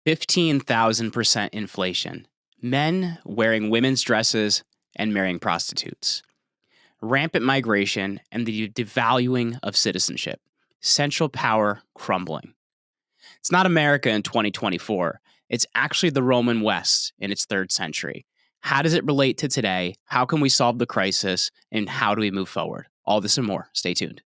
15,000% inflation. Men wearing women's dresses and marrying prostitutes. Rampant migration and the devaluing of citizenship. Central power crumbling. It's not America in 2024. It's actually the Roman West in its 3rd century. How does it relate to today? How can we solve the crisis? And how do we move forward? All this and more. Stay tuned.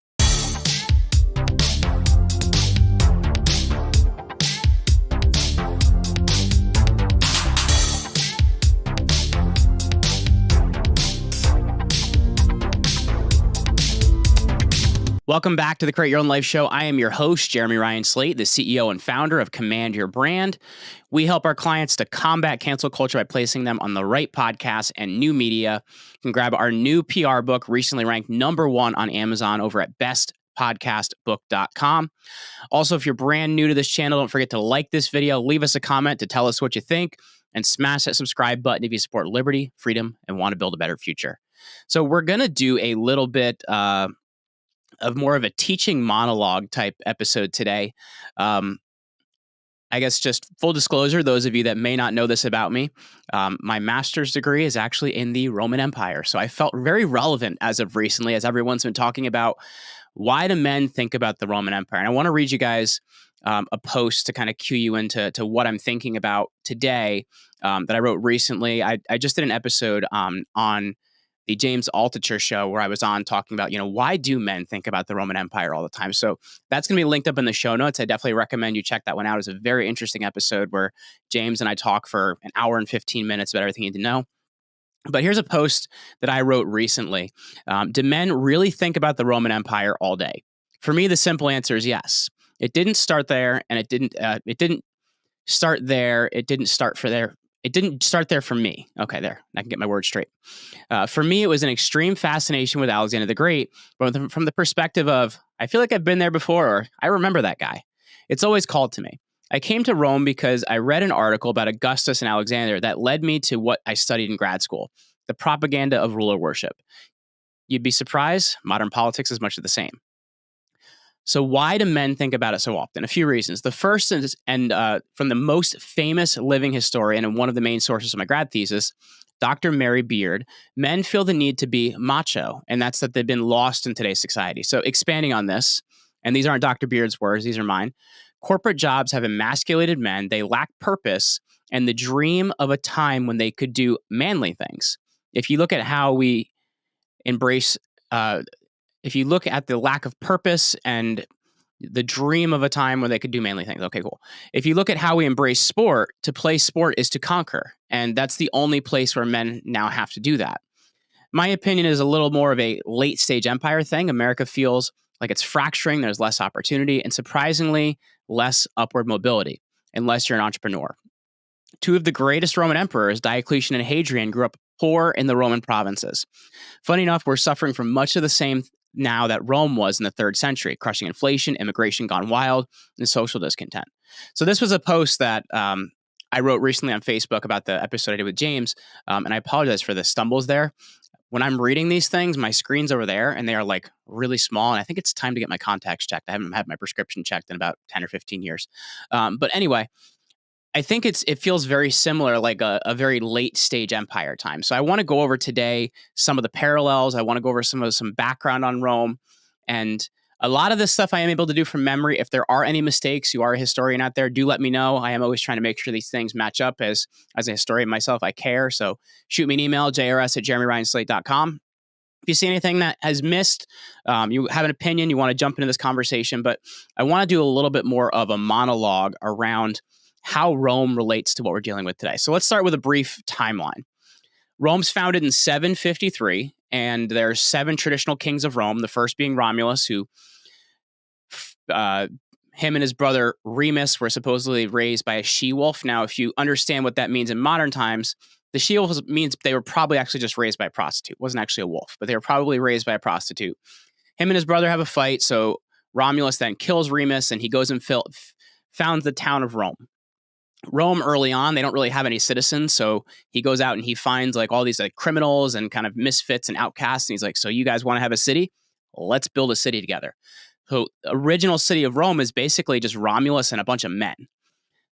Welcome back to the Create Your Own Life Show. I am your host, Jeremy Ryan Slate, the CEO and founder of Command Your Brand. We help our clients to combat cancel culture by placing them on the right podcasts and new media. You can grab our new PR book, recently ranked #1 on Amazon over at bestpodcastbook.com. Also, if you're brand new to this channel, don't forget to like this video, leave us a comment to tell us what you think, and smash that subscribe button if you support liberty, freedom, and want to build a better future. So we're going to do a little bit of more of a teaching monologue type episode today. I guess just full disclosure, those of you that may not know this about me, my master's degree is actually in the Roman Empire. So I felt very relevant as of recently, as everyone's been talking about why do men think about the Roman Empire. And I want to read you guys a post to kind of cue you into what I'm thinking about today that I wrote recently. I just did an episode on the James Altucher show where I was on talking about, why do men think about the Roman Empire all the time? So that's going to be linked up in the show notes. I definitely recommend you check that one out. It's a very interesting episode where James and I talk for an hour and 15 minutes about everything you need to know. But here's a post that I wrote recently. Do men really think about the Roman Empire all day? For me, the simple answer is yes. It didn't start there, and it didn't start there. It didn't start there for me. Okay, there. I can get my words straight. For me, it was an extreme fascination with Alexander the Great, but from the perspective of, I feel like I've been there before, or I remember that guy. It's always called to me. I came to Rome because I read an article about Augustus and Alexander that led me to what I studied in grad school, the propaganda of ruler worship. You'd be surprised, modern politics is much of the same. So why do men think about it so often? A few reasons. The first is, from the most famous living historian and one of the main sources of my grad thesis, Dr. Mary Beard, men feel the need to be macho, and that's that they've been lost in today's society. So expanding on this, and these aren't Dr. Beard's words, these are mine, corporate jobs have emasculated men, they lack purpose, and the dream of a time when they could do manly things. If you look at how we embrace if you look at the lack of purpose and the dream of a time where they could do manly things. Okay, cool. If you look at how we embrace sport, to play sport is to conquer. And that's the only place where men now have to do that. My opinion is a little more of a late stage empire thing. America feels like it's fracturing. There's less opportunity and surprisingly less upward mobility, unless you're an entrepreneur. Two of the greatest Roman emperors, Diocletian and Hadrian, grew up poor in the Roman provinces. Funny enough, we're suffering from much of the same now that Rome was in the 3rd century, crushing inflation, immigration gone wild, and social discontent. So this was a post that I wrote recently on Facebook about the episode I did with James, and I apologize for the stumbles there. When I'm reading these things, my screen's over there, and they are like really small, and I think it's time to get my contacts checked. I haven't had my prescription checked in about 10 or 15 years. But anyway, I think it feels very similar, like a very late stage empire time. So I want to go over today some of the parallels. I want to go over some background on Rome, and a lot of this stuff I am able to do from memory. If there are any mistakes, you are a historian out there, do let me know. I am always trying to make sure these things match up. As a historian myself, I care. So shoot me an email, jrs@jeremyryanslate.com. If you see anything that has missed, you have an opinion, you want to jump into this conversation, but I want to do a little bit more of a monologue around how Rome relates to what we're dealing with today. So let's start with a brief timeline. Rome's founded in 753, and there's 7 traditional kings of Rome, the first being Romulus, who him and his brother Remus were supposedly raised by a she-wolf. Now, if you understand what that means in modern times, the she-wolf means they were probably actually just raised by a prostitute. It wasn't actually a wolf, but they were probably raised by a prostitute. Him and his brother have a fight, so Romulus then kills Remus, and he goes and founds the town of Rome. Rome early on, they don't really have any citizens, so he goes out and he finds like all these like criminals and kind of misfits and outcasts, and he's like, so you guys want to have a city? Let's build a city together. So original city of Rome is basically just Romulus and a bunch of men.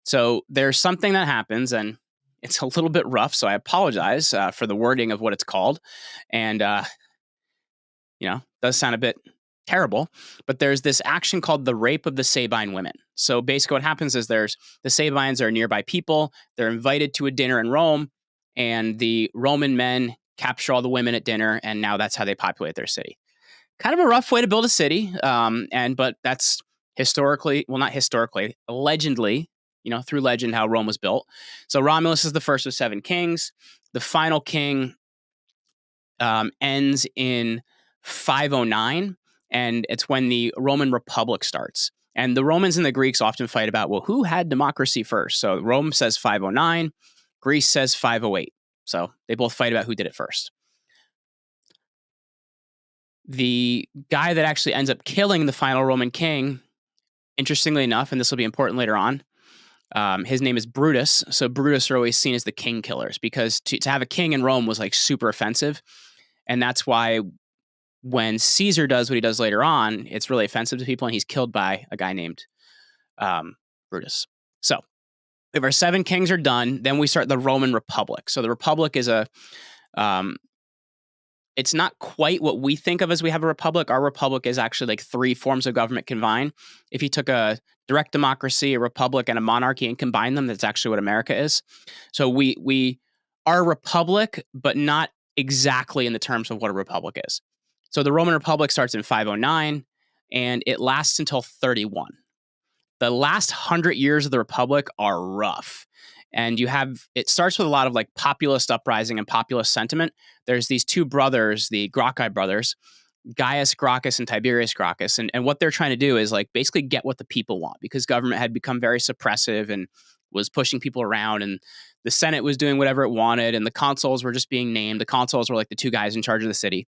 So there's something that happens, and it's a little bit rough, so I apologize for the wording of what it's called. And, does sound a bit terrible, but there's this action called the rape of the Sabine women. So basically what happens is the Sabines are nearby people. They're invited to a dinner in Rome, and the Roman men capture all the women at dinner, and now that's how they populate their city. Kind of a rough way to build a city, but that's not historically, allegedly, through legend, how Rome was built. So Romulus is the first of 7 kings. The final king ends in 509, and it's when the Roman Republic starts. And the Romans and the Greeks often fight about, well, who had democracy first? So Rome says 509, Greece says 508. So they both fight about who did it first. The guy that actually ends up killing the final Roman king, interestingly enough, and this will be important later on, his name is Brutus. So Brutus are always seen as the king killers, because to have a king in Rome was like super offensive. And that's why when Caesar does what he does later on, it's really offensive to people, and he's killed by a guy named Brutus. So if our 7 kings are done, then we start the Roman Republic. So the Republic is it's not quite what we think of as we have a republic. Our republic is actually like 3 forms of government combined. If you took a direct democracy, a republic, and a monarchy and combined them, that's actually what America is. So we are a republic, but not exactly in the terms of what a republic is. So the Roman Republic starts in 509, and it lasts until 31. The last 100 years of the Republic are rough. And it starts with a lot of like populist uprising and populist sentiment. There's these 2 brothers, the Gracchi brothers, Gaius Gracchus and Tiberius Gracchus. And what they're trying to do is like basically get what the people want, because government had become very suppressive and was pushing people around, and the Senate was doing whatever it wanted, and the consuls were just being named. The consuls were like the 2 guys in charge of the city.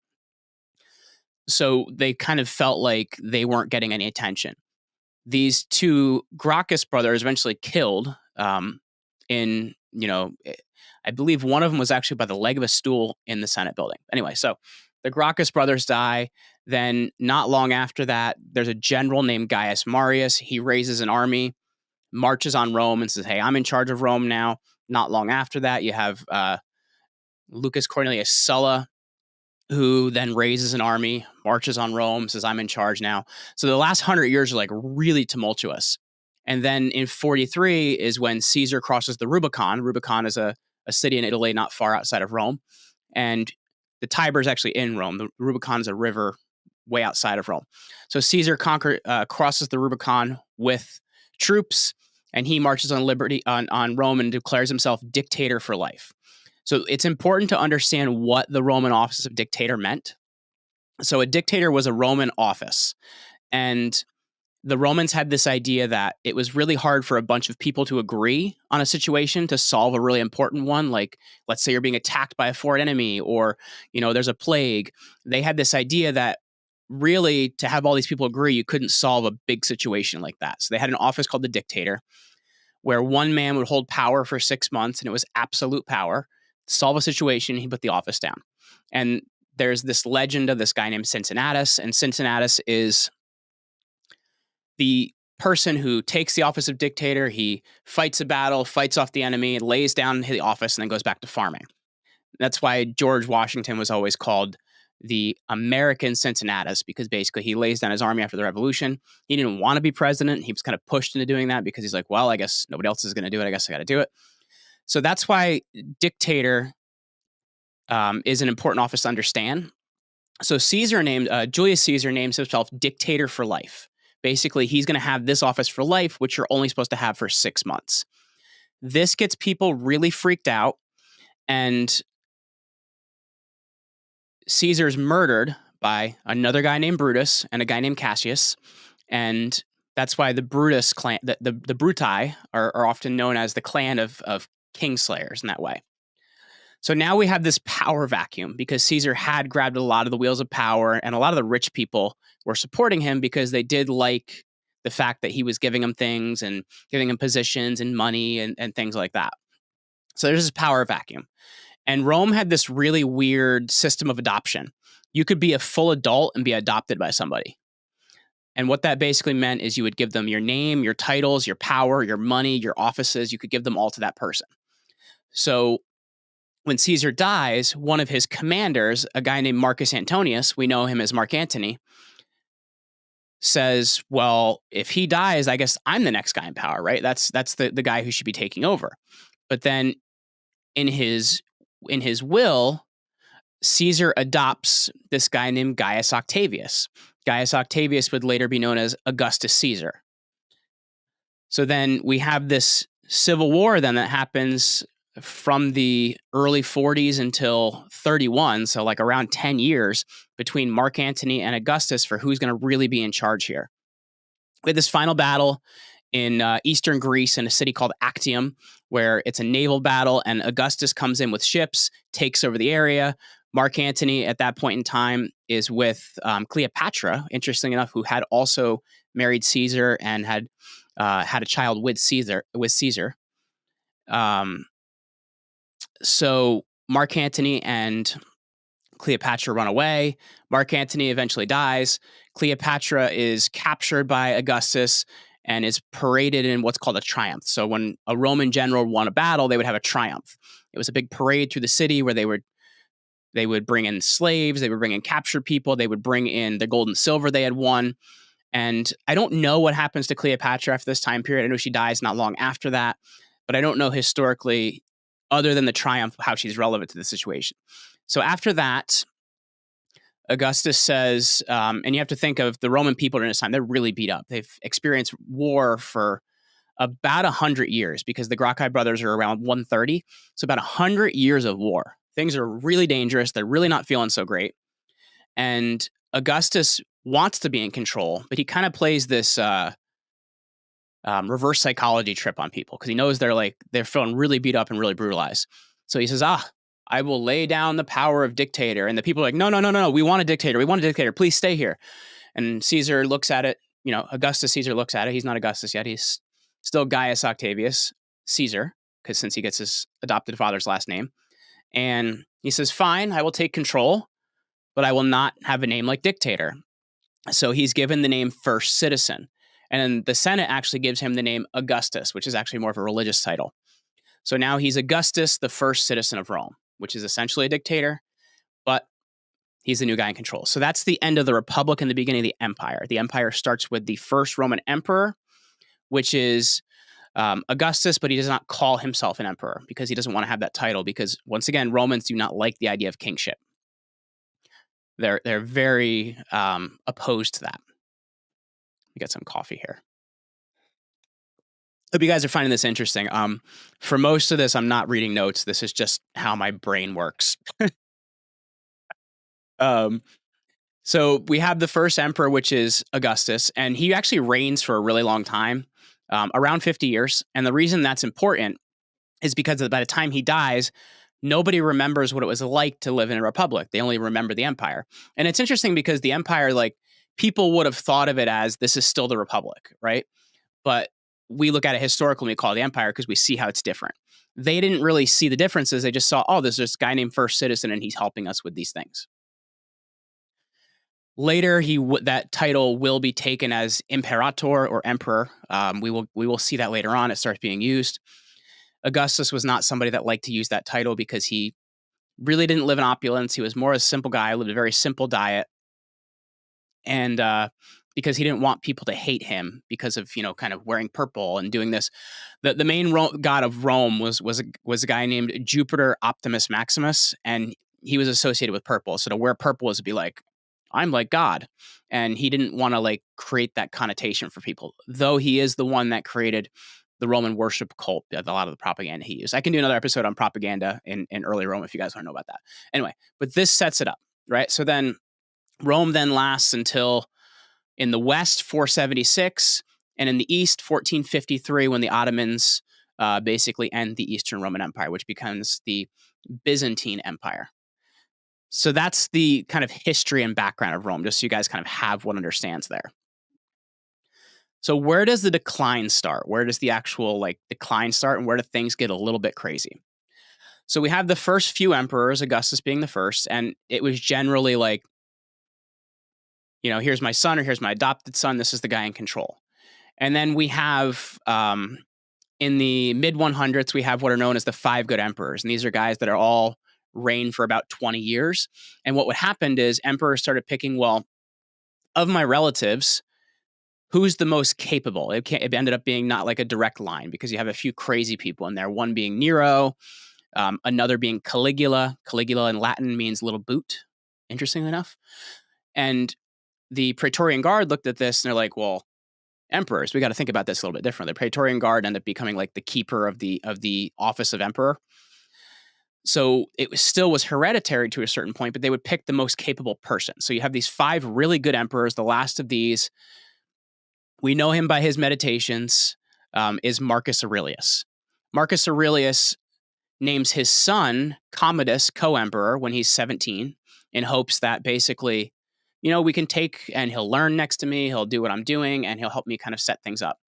So they kind of felt like they weren't getting any attention. These 2 Gracchus brothers eventually killed I believe one of them was actually by the leg of a stool in the Senate building. Anyway, so the Gracchus brothers die. Then not long after that, there's a general named Gaius Marius. He raises an army, marches on Rome, and says, hey, I'm in charge of Rome now. Not long after that, you have Lucus Cornelius Sulla, who then raises an army, marches on Rome, says, I'm in charge now. So the last 100 years are like really tumultuous. And then in 43 is when Caesar crosses the Rubicon. Rubicon is a city in Italy not far outside of Rome. And the Tiber is actually in Rome. The Rubicon is a river way outside of Rome. So Caesar crosses the Rubicon with troops, and he marches on Rome and declares himself dictator for life. So it's important to understand what the Roman office of dictator meant. So a dictator was a Roman office, and the Romans had this idea that it was really hard for a bunch of people to agree on a situation to solve a really important one. Like, let's say you're being attacked by a foreign enemy, or, there's a plague. They had this idea that really to have all these people agree, you couldn't solve a big situation like that. So they had an office called the dictator, where one man would hold power for 6 months, and it was absolute power. Solve a situation, he put the office down. And there's this legend of this guy named Cincinnatus, and Cincinnatus is the person who takes the office of dictator. He fights a battle, fights off the enemy, lays down the office, and then goes back to farming. That's why George Washington was always called the American Cincinnatus, because basically he lays down his army after the Revolution. He didn't want to be president. He was kind of pushed into doing that because he's like, well, I guess nobody else is going to do it. I guess I got to do it. So that's why dictator is an important office to understand. So Julius Caesar names himself dictator for life. Basically, he's going to have this office for life, which you're only supposed to have for 6 months. This gets people really freaked out, and Caesar's murdered by another guy named Brutus and a guy named Cassius, and that's why the Brutus clan, the Bruti, are often known as the clan of kingslayers in that way. So now we have this power vacuum because Caesar had grabbed a lot of the wheels of power, and a lot of the rich people were supporting him because they did like the fact that he was giving them things and giving them positions and money and things like that. So there's this power vacuum. And Rome had this really weird system of adoption. You could be a full adult and be adopted by somebody. And what that basically meant is you would give them your name, your titles, your power, your money, your offices. You could give them all to that person. So when Caesar dies, one of his commanders, a guy named Marcus Antonius, we know him as Mark Antony, says, well, if he dies, I guess I'm the next guy in power, right? That's the guy who should be taking over. But then in his will, Caesar adopts this guy named Gaius Octavius. Gaius Octavius would later be known as Augustus Caesar. So then we have this civil war then that happens from the early 40s until 31, so like around 10 years between Mark Antony and Augustus for who's going to really be in charge here. We had this final battle in eastern Greece in a city called Actium, where it's a naval battle, and Augustus comes in with ships, takes over the area. Mark Antony at that point in time is with Cleopatra, interestingly enough, who had also married Caesar and had a child with Caesar. So Mark Antony and Cleopatra run away. Mark Antony eventually dies. Cleopatra is captured by Augustus and is paraded in what's called a triumph. So when a Roman general won a battle, they would have a triumph. It was a big parade through the city where they would bring in slaves, they would bring in captured people, they would bring in the gold and silver they had won. And I don't know what happens to Cleopatra after this time period. I know she dies not long after that, but I don't know historically, other than the triumph, how she's relevant to the situation. So after that, Augustus says, and you have to think of the Roman people during this time, they're really beat up. They've experienced war for about 100 years because the Gracchi brothers are around 130. So about 100 years of war. Things are really dangerous. They're really not feeling so great. And Augustus wants to be in control, but he kind of plays this reverse psychology trip on people because he knows they're feeling really beat up and really brutalized. So he says, I will lay down the power of dictator. And the people are like, no, we want a dictator. We want a dictator. Please stay here. And Caesar looks at it, Augustus Caesar looks at it. He's not Augustus yet. He's still Gaius Octavius Caesar, because since he gets his adopted father's last name. And he says, fine, I will take control, but I will not have a name like dictator. So he's given the name first citizen. And the Senate actually gives him the name Augustus, which is actually more of a religious title. So now he's Augustus, the first citizen of Rome, which is essentially a dictator, but he's the new guy in control. So that's the end of the Republic and the beginning of the Empire. The Empire starts with the first Roman emperor, which is Augustus, but he does not call himself an emperor because he doesn't want to have that title because, once again, Romans do not like the idea of kingship. They're very opposed to that. We got some coffee here. Hope you guys are finding this interesting. For most of this, I'm not reading notes. This is just how my brain works. So we have the first emperor, which is Augustus, and he actually reigns for a really long time, around 50 years. And the reason that's important is because by the time he dies, nobody remembers what it was like to live in a republic. They only remember the empire. And it's interesting because the empire, people would have thought of it as this is still the republic, right? But we look at it historically and we call it the empire because we see how it's different. They didn't really see the differences. They just saw, there's this guy named First Citizen and he's helping us with these things. Later, that title will be taken as imperator or emperor. We will see that later on. It starts being used. Augustus was not somebody that liked to use that title because he really didn't live in opulence. He was more a simple guy, lived a very simple diet. And because he didn't want people to hate him because of, kind of wearing purple and doing this. The main god of Rome was a guy named Jupiter Optimus Maximus, and he was associated with purple. So to wear purple was to be like, I'm like God. And he didn't want to create that connotation for people, though he is the one that created the Roman worship cult, a lot of the propaganda he used. I can do another episode on propaganda in early Rome if you guys want to know about that. Anyway, but this sets it up, right? So then Rome then lasts until in the West, 476, and in the East, 1453, when the Ottomans basically end the Eastern Roman Empire, which becomes the Byzantine Empire. So that's the kind of history and background of Rome, just so you guys kind of have what understands there. So where does the decline start? Where does the actual decline start, and where do things get a little bit crazy? So we have the first few emperors, Augustus being the first, and it was generally here's my son or here's my adopted son. This is the guy in control. And then we have in the mid 100s, we have what are known as the five good emperors. And these are guys that are all reigned for about 20 years. And what would happen is emperors started picking, well, of my relatives, who's the most capable? It ended up being not like a direct line because you have a few crazy people in there, one being Nero, another being Caligula. Caligula in Latin means little boot, interestingly enough. And the Praetorian Guard looked at this and they're like, well, emperors, we got to think about this a little bit differently. The Praetorian Guard ended up becoming like the keeper of the office of emperor. So it still was hereditary to a certain point, but they would pick the most capable person. So you have these five really good emperors. The last of these, we know him by his meditations, is Marcus Aurelius. Marcus Aurelius names his son Commodus co-emperor when he's 17 in hopes that basically, we can take and he'll learn next to me, he'll do what I'm doing, and he'll help me kind of set things up.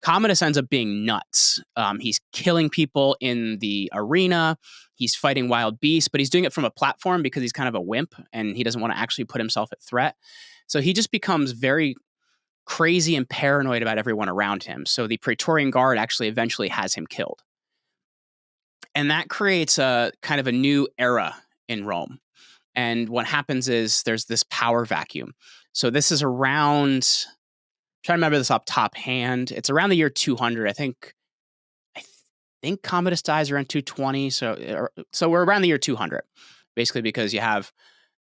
Commodus ends up being nuts. He's killing people in the arena. He's fighting wild beasts, but he's doing it from a platform because he's kind of a wimp and he doesn't want to actually put himself at threat. So he just becomes very crazy and paranoid about everyone around him. So the Praetorian Guard actually eventually has him killed. And that creates a kind of a new era in Rome. And what happens is there's this power vacuum. So this is around, I'm trying to remember this off top hand. It's around the year 200. I think Commodus dies around 220. So we're around the year 200, basically because you have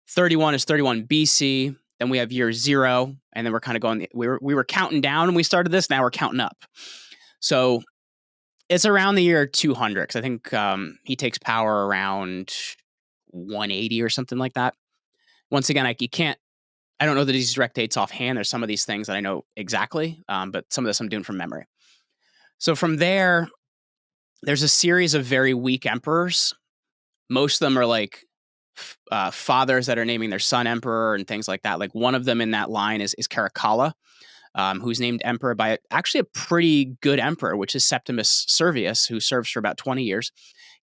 31 is 31 BC. Then we have year 0, and then we're kind of going. We were counting down when we started this. Now we're counting up. So it's around the year 200 because I think he takes power around 180 or something like that. Once again, I don't know that these direct dates offhand. There's some of these things that I know exactly, but some of this I'm doing from memory. So from there's a series of very weak emperors. Most of them are like fathers that are naming their son emperor and things like that. Like one of them in that line is Caracalla, who's named emperor by actually a pretty good emperor, which is Septimus Servius, who serves for about 20 years.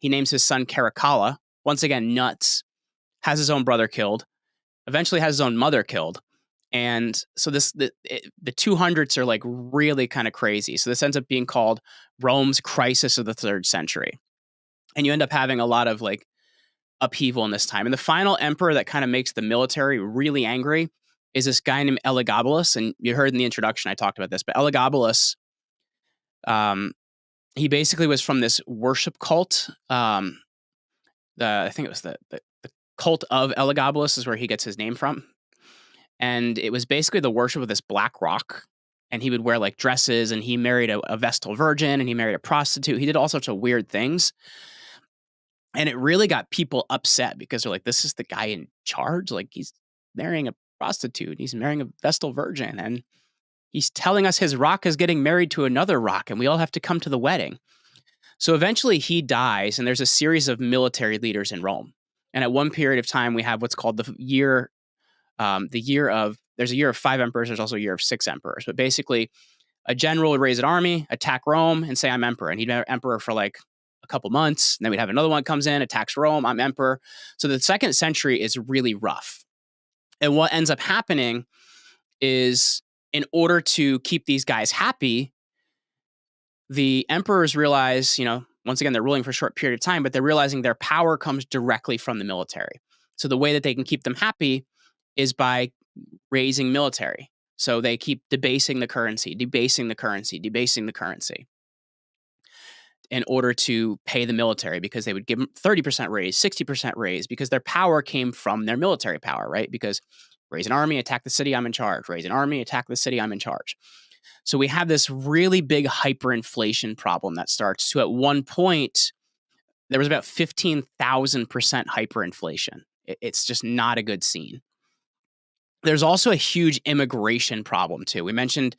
He names his son Caracalla. Once again, nuts. Has his own brother killed. Eventually has his own mother killed. And so the 200s are like really kind of crazy. So this ends up being called Rome's crisis of the 3rd century. And you end up having a lot of like upheaval in this time. And the final emperor that kind of makes the military really angry is this guy named Elagabalus. And you heard in the introduction, I talked about this, but Elagabalus, he basically was from this worship cult. I think it was the cult of Elagabalus is where he gets his name from. And it was basically the worship of this black rock. And he would wear like dresses, and he married a Vestal virgin, and he married a prostitute. He did all sorts of weird things. And it really got people upset because they're like, this is the guy in charge. Like he's marrying a prostitute. He's marrying a Vestal virgin. And he's telling us his rock is getting married to another rock, and we all have to come to the wedding. So eventually he dies, and there's a series of military leaders in Rome. And at one period of time, we have what's called there's a year of 5 emperors. There's also a year of 6 emperors. But basically, a general would raise an army, attack Rome, and say, I'm emperor. And he'd be emperor for like a couple months. And then we'd have another one comes in, attacks Rome, I'm emperor. So the 2nd century is really rough. And what ends up happening is in order to keep these guys happy, the emperors realize, once again, they're ruling for a short period of time, but they're realizing their power comes directly from the military. So the way that they can keep them happy is by raising military. So they keep debasing the currency in order to pay the military, because they would give them 30% raise, 60% raise, because their power came from their military power, right? Because raise an army, attack the city, I'm in charge. Raise an army, attack the city, I'm in charge. So we have this really big hyperinflation problem that starts to, at one point, there was about 15,000% hyperinflation. It's just not a good scene. There's also a huge immigration problem too. We mentioned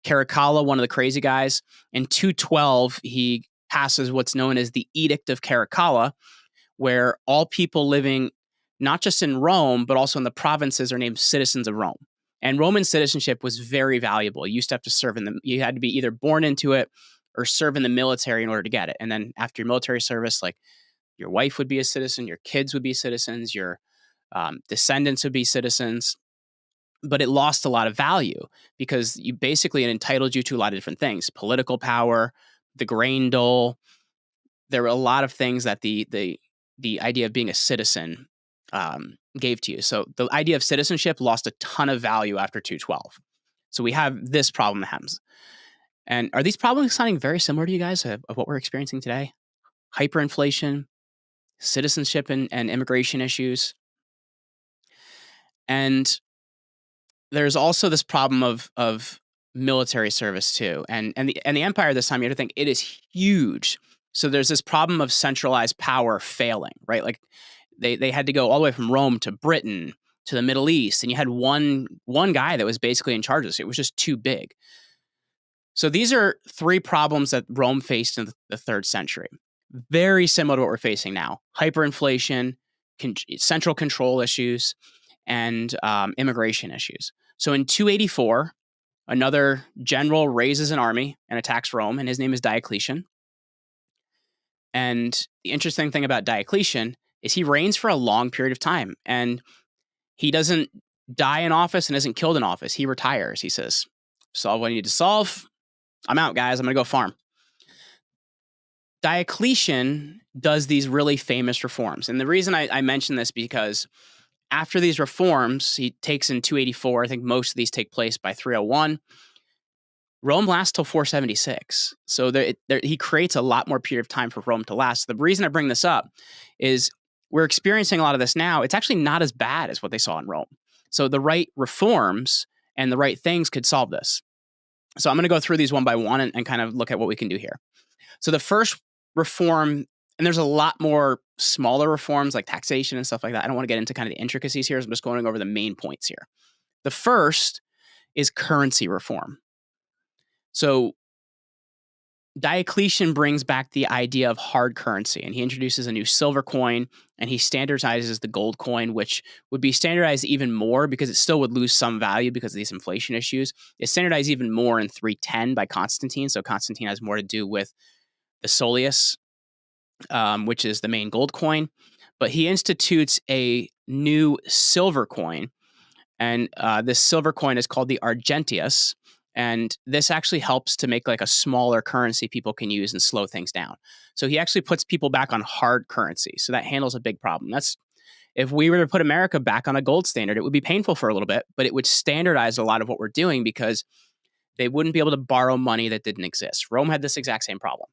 Caracalla, one of the crazy guys. In 212, he passes what's known as the Edict of Caracalla, where all people living not just in Rome, but also in the provinces are named citizens of Rome. And Roman citizenship was very valuable. You used to have to serve you had to be either born into it or serve in the military in order to get it. And then after your military service, like your wife would be a citizen, your kids would be citizens, your descendants would be citizens. but it lost a lot of value because you basically it entitled you to a lot of different things: political power, the grain dole. There were a lot of things that the idea of being a citizen gave to you. So the idea of citizenship lost a ton of value after 212. So we have this problem that happens. And are these problems sounding very similar to you guys of what we're experiencing today? Hyperinflation, citizenship and immigration issues. And there's also this problem of military service too. And the empire this time, you have to think it is huge. So there's this problem of centralized power failing, right? Like they had to go all the way from Rome to Britain to the Middle East, and you had one guy that was basically in charge of this. It was just too big. So these are three problems that Rome faced in the 3rd century. Very similar to what we're facing now: hyperinflation, central control issues, and immigration issues. So in 284, another general raises an army and attacks Rome, and his name is Diocletian. And the interesting thing about Diocletian is he reigns for a long period of time, and he doesn't die in office and isn't killed in office. He retires. He says, "Solve what I need to solve. I'm out, guys. I'm going to go farm." Diocletian does these really famous reforms. And the reason I mention this because after these reforms, he takes in 284. I think most of these take place by 301. Rome lasts till 476. So he creates a lot more period of time for Rome to last. The reason I bring this up is we're experiencing a lot of this now. It's actually not as bad as what they saw in Rome. So the right reforms and the right things could solve this. So I'm going to go through these one by one and kind of look at what we can do here. So the first reform, and there's a lot more smaller reforms like taxation and stuff like that. I don't want to get into kind of the intricacies here. So I'm just going over the main points here. The first is currency reform. So Diocletian brings back the idea of hard currency, and he introduces a new silver coin, and he standardizes the gold coin, which would be standardized even more because it still would lose some value because of these inflation issues. It's standardized even more in 310 by Constantine. So Constantine has more to do with the soleus, which is the main gold coin. But he institutes a new silver coin, and this silver coin is called the argentius. And this actually helps to make like a smaller currency people can use and slow things down. So he actually puts people back on hard currency. So that handles a big problem. That's if we were to put America back on a gold standard, it would be painful for a little bit, but it would standardize a lot of what we're doing because they wouldn't be able to borrow money that didn't exist. Rome had this exact same problem.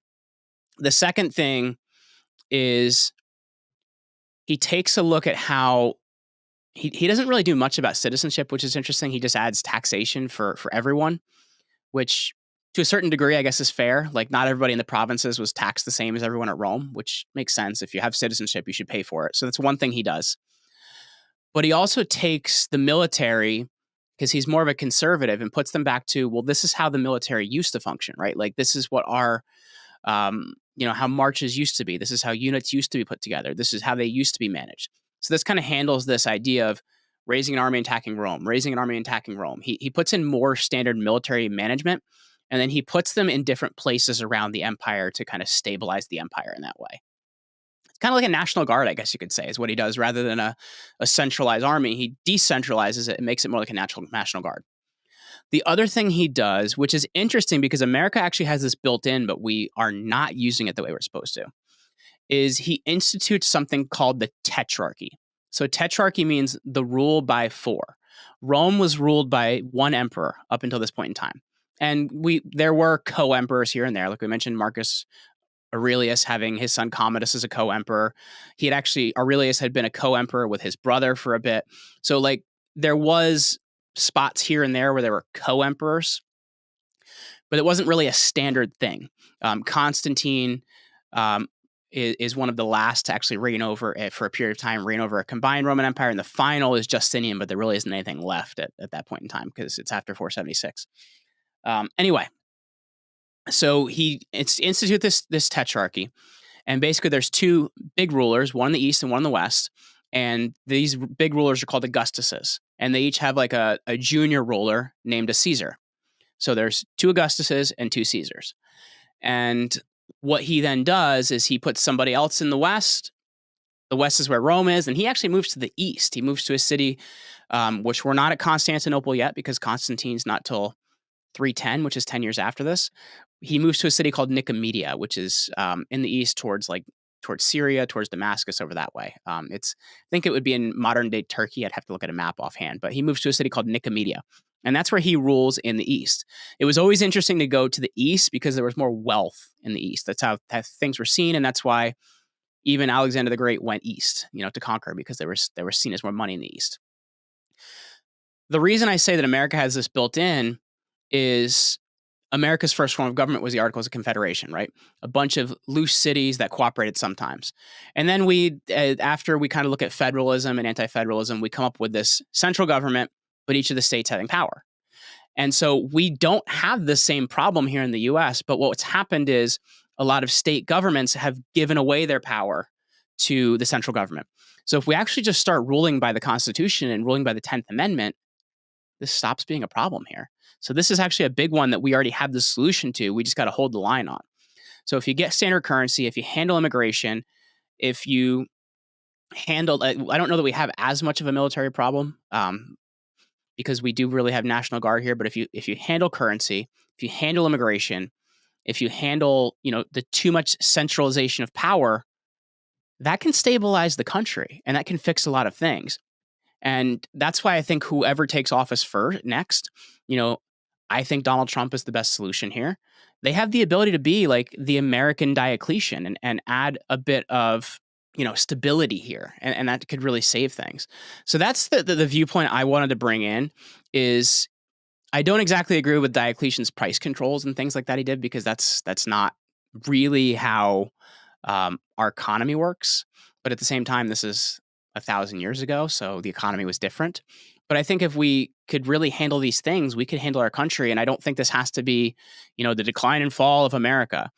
The second thing is he takes a look at how he doesn't really do much about citizenship, which is interesting. He just adds taxation for everyone, which to a certain degree, I guess, is fair. Like not everybody in the provinces was taxed the same as everyone at Rome, which makes sense. If you have citizenship, you should pay for it. So that's one thing he does. But he also takes the military, because he's more of a conservative, and puts them back to, well, this is how the military used to function, right? Like this is what our, how marches used to be. This is how units used to be put together. This is how they used to be managed. So this kind of handles this idea of raising an army and attacking Rome, raising an army and attacking Rome. He puts in more standard military management, and then he puts them in different places around the empire to kind of stabilize the empire in that way. It's kind of like a national guard, I guess you could say, is what he does. Rather than a centralized army, he decentralizes it and makes it more like a national guard. The other thing he does, which is interesting because America actually has this built in, but we are not using it the way we're supposed to, is he institutes something called the tetrarchy. So tetrarchy means the rule by four. Rome was ruled by one emperor up until this point in time. And there were co-emperors here and there. Like we mentioned, Marcus Aurelius having his son Commodus as a co-emperor. Aurelius had been a co-emperor with his brother for a bit. So like there was spots here and there where there were co-emperors, but it wasn't really a standard thing. Constantine is one of the last to actually reign over for a period of time, reign over a combined Roman Empire. And the final is Justinian, but there really isn't anything left at that point in time because it's after 476. Anyway, so it's institute this tetrarchy. And basically there's two big rulers, one in the east and one in the west. And these big rulers are called Augustuses. And they each have like a junior ruler named a Caesar. So there's two Augustuses and two Caesars. And what he then does is he puts somebody else in the west. The west is where Rome is. And he actually moves to the east. He moves to a city which we're not at Constantinople yet because Constantine's not till 310, which is 10 years after this. He moves to a city called Nicomedia, which is in the east towards Syria, towards Damascus, over that way. I think it would be in modern day Turkey. I'd have to look at a map offhand, but he moves to a city called Nicomedia, and that's where he rules in the east. It was always interesting to go to the east because there was more wealth in the east. That's how things were seen, and that's why even Alexander the Great went east, to conquer, because they were seen as more money in the east. The reason I say that America has this built in is America's first form of government was the Articles of Confederation, right? A bunch of loose cities that cooperated sometimes. And then after we kind of look at federalism and anti-federalism, we come up with this central government, but each of the states having power. And so we don't have the same problem here in the US, but what's happened is a lot of state governments have given away their power to the central government. So if we actually just start ruling by the Constitution and ruling by the 10th Amendment, this stops being a problem here. So this is actually a big one that we already have the solution to. We just got to hold the line on. So if you get standard currency, if you handle immigration, if you handle, I don't know that we have as much of a military problem because we do really have National Guard here. But if you handle currency, if you handle immigration, if you handle, the too much centralization of power, that can stabilize the country and that can fix a lot of things. And that's why I think whoever takes office next, I think Donald Trump is the best solution here. They have the ability to be like the American Diocletian and add a bit of, stability here. And that could really save things. So that's the viewpoint I wanted to bring in is I don't exactly agree with Diocletian's price controls and things like that he did, because that's not really how our economy works. But at the same time, this is 1,000 years ago, so the economy was different. But I think if we could really handle these things, we could handle our country. And I don't think this has to be, the decline and fall of America.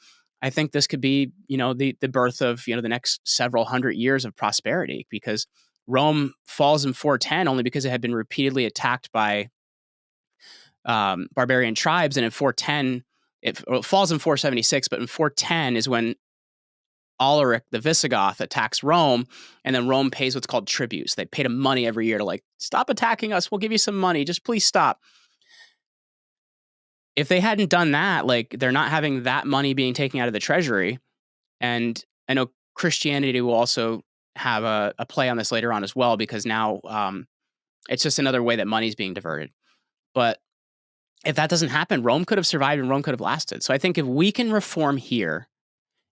I think this could be, the birth of, the next several hundred years of prosperity, because Rome falls in 410 only because it had been repeatedly attacked by barbarian tribes. And in 410, it falls in 476, but in 410 is when Alaric the Visigoth attacks Rome, and then Rome pays what's called tributes. They paid him money every year to stop attacking us. We'll give you some money. Just please stop. If they hadn't done that, they're not having that money being taken out of the treasury. And I know Christianity will also have a play on this later on as well, because now it's just another way that money's being diverted. But if that doesn't happen, Rome could have survived and Rome could have lasted. So I think if we can reform here,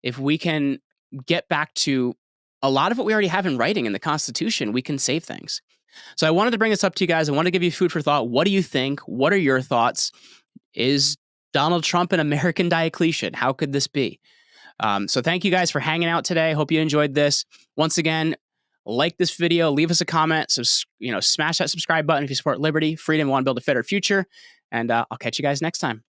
if we can get back to a lot of what we already have in writing in the Constitution, we can save things. So I wanted to bring this up to you guys. I want to give you food for thought. What do you think? What are your thoughts? Is Donald Trump an American Diocletian? How could this be? So thank you guys for hanging out today. Hope you enjoyed this. Once again, like this video, leave us a comment, smash that subscribe button if you support liberty, freedom, and want to build a better future. And I'll catch you guys next time.